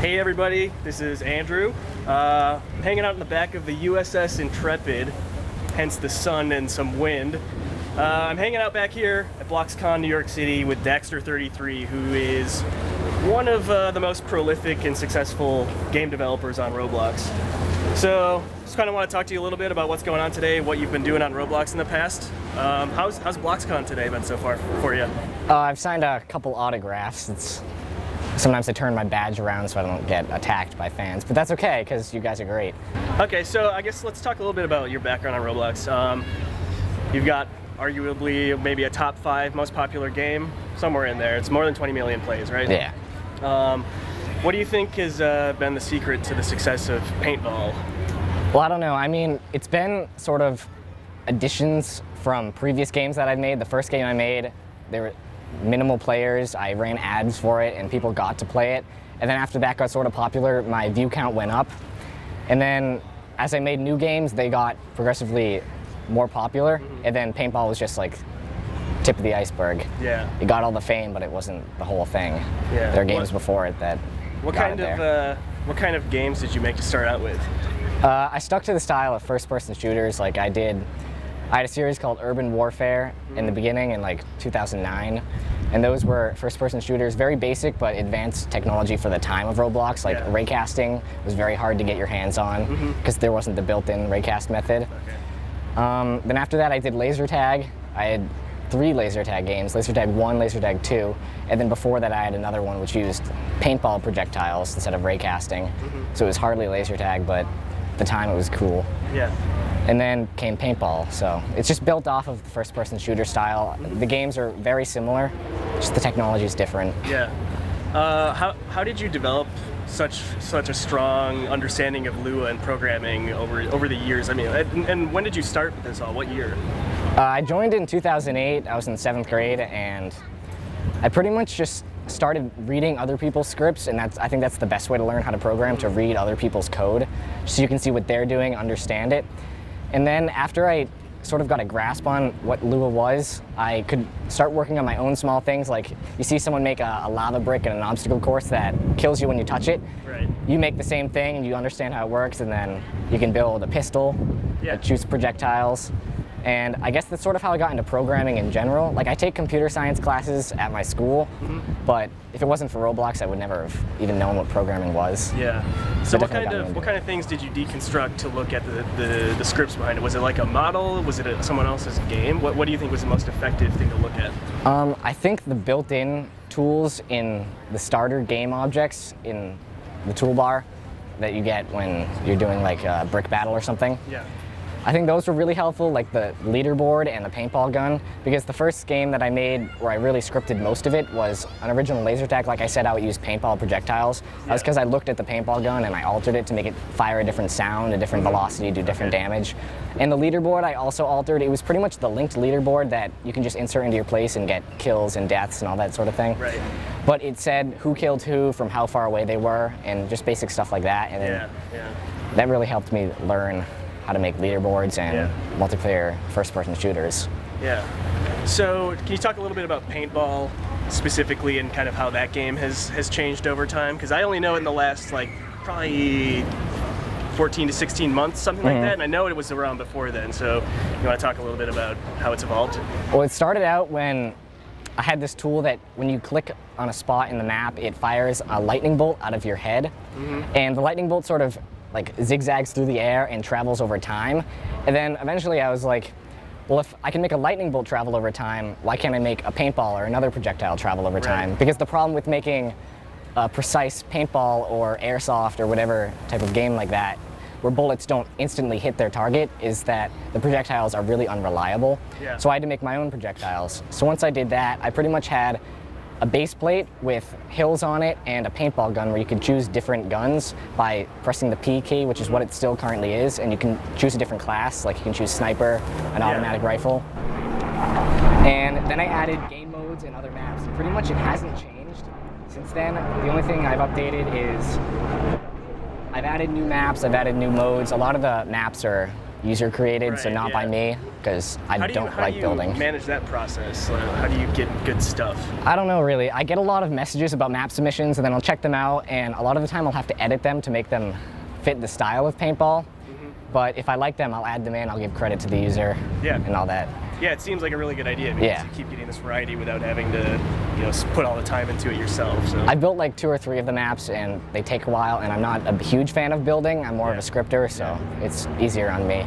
Hey everybody, this is Andrew, hanging out in the back of the USS Intrepid, hence the sun and some wind. I'm hanging out back here at BloxCon, New York City with daxter33, who is one of the most prolific and successful game developers on Roblox. So, just kind of want to talk to you a little bit about what's going on today, what you've been doing on Roblox in the past. How's BloxCon today been so far for you? I've signed a couple autographs. Sometimes I turn my badge around so I don't get attacked by fans, but that's okay because you guys are great. Okay, so I guess let's talk a little bit about your background on Roblox. You've got arguably maybe a top 5 most popular game, somewhere in there. It's more than 20 million plays, right? Yeah. What do you think has been the secret to the success of Paintball? Well, I don't know. I mean, it's been sort of additions from previous games that I've made. The first game I made, there were minimal players. I ran ads for it and people got to play it. And then after that got sort of popular, my view count went up. And then as I made new games, they got progressively more popular. And then Paintball was just like tip of the iceberg. Yeah. It got all the fame, but it wasn't the whole thing. Yeah. There are games before it that what kind of games did you make to start out with? I stuck to the style of first-person shooters. Like I had a series called Urban Warfare in the beginning in like 2009, and those were first-person shooters, very basic but advanced technology for the time of Roblox. Like raycasting was very hard to get your hands on because there wasn't the built-in raycast method. Okay. Then after that I did laser tag. I had 3 laser tag games, laser tag 1, laser tag 2, and then before that I had another one which used paintball projectiles instead of raycasting. So it was hardly laser tag, but at the time it was cool. Yeah. And then came Paintball, so it's just built off of the first-person shooter style. The games are very similar, just the technology is different. Yeah. How did you develop such a strong understanding of Lua and programming over the years? I mean, and when did you start with this all? What year? I joined in 2008. I was in 7th grade, and I pretty much just started reading other people's scripts, and I think that's the best way to learn how to program, to read other people's code, so you can see what they're doing, understand it. And then after I sort of got a grasp on what Lua was, I could start working on my own small things. Like you see someone make a lava brick in an obstacle course that kills you when you touch it. Right. You make the same thing and you understand how it works, and then you can build a pistol that shoots projectiles. And I guess that's sort of how I got into programming in general. Like I take computer science classes at my school, but if it wasn't for Roblox, I would never have even known what programming was. Yeah. So what kind of things did you deconstruct to look at the scripts behind it? Was it like a model? Was it someone else's game? What do you think was the most effective thing to look at? I think the built-in tools in the starter game objects in the toolbar that you get when you're doing like a brick battle or something. Yeah. I think those were really helpful, like the leaderboard and the paintball gun, because the first game that I made where I really scripted most of it was an original laser tag. Like I said, I would use paintball projectiles. That was because I looked at the paintball gun and I altered it to make it fire a different sound, a different velocity, do different damage. And the leaderboard I also altered. It was pretty much the linked leaderboard that you can just insert into your place and get kills and deaths and all that sort of thing. Right. But it said who killed who, from how far away they were, and just basic stuff like that. And that really helped me learn how to make leaderboards and multiplayer first-person shooters. Yeah. So can you talk a little bit about Paintball specifically and kind of how that game has changed over time? Because I only know it in the last like probably 14 to 16 months, something like that, and I know it was around before then. So you want to talk a little bit about how it's evolved? Well, it started out when I had this tool that when you click on a spot in the map, it fires a lightning bolt out of your head, and the lightning bolt sort of like zigzags through the air and travels over time. And then eventually I was like, well, if I can make a lightning bolt travel over time, why can't I make a paintball or another projectile travel over time? Because the problem with making a precise paintball or airsoft or whatever type of game like that, where bullets don't instantly hit their target, is that the projectiles are really unreliable. Yeah. So I had to make my own projectiles. So once I did that, I pretty much had a base plate with hills on it and a paintball gun where you can choose different guns by pressing the P key, which is what it still currently is, and you can choose a different class, like you can choose sniper, an automatic rifle. And then I added game modes and other maps. Pretty much it hasn't changed since then. The only thing I've updated is I've added new maps, I've added new modes. A lot of the maps are user created, so Right, not by yeah. me, because I don't How like do you building. manage that process? How do you get good stuff? I don't know really. I get a lot of messages about map submissions, and then I'll check them out, and a lot of the time I'll have to edit them to make them fit the style of Paintball. But if I like them, I'll add them in, I'll give credit to the user Yeah. and all that. Yeah, it seems like a really good idea because Yeah. you keep getting this variety without having to, put all the time into it yourself. So I built like 2 or 3 of the maps, and they take a while, and I'm not a huge fan of building. I'm more of a scripter, so it's easier on me.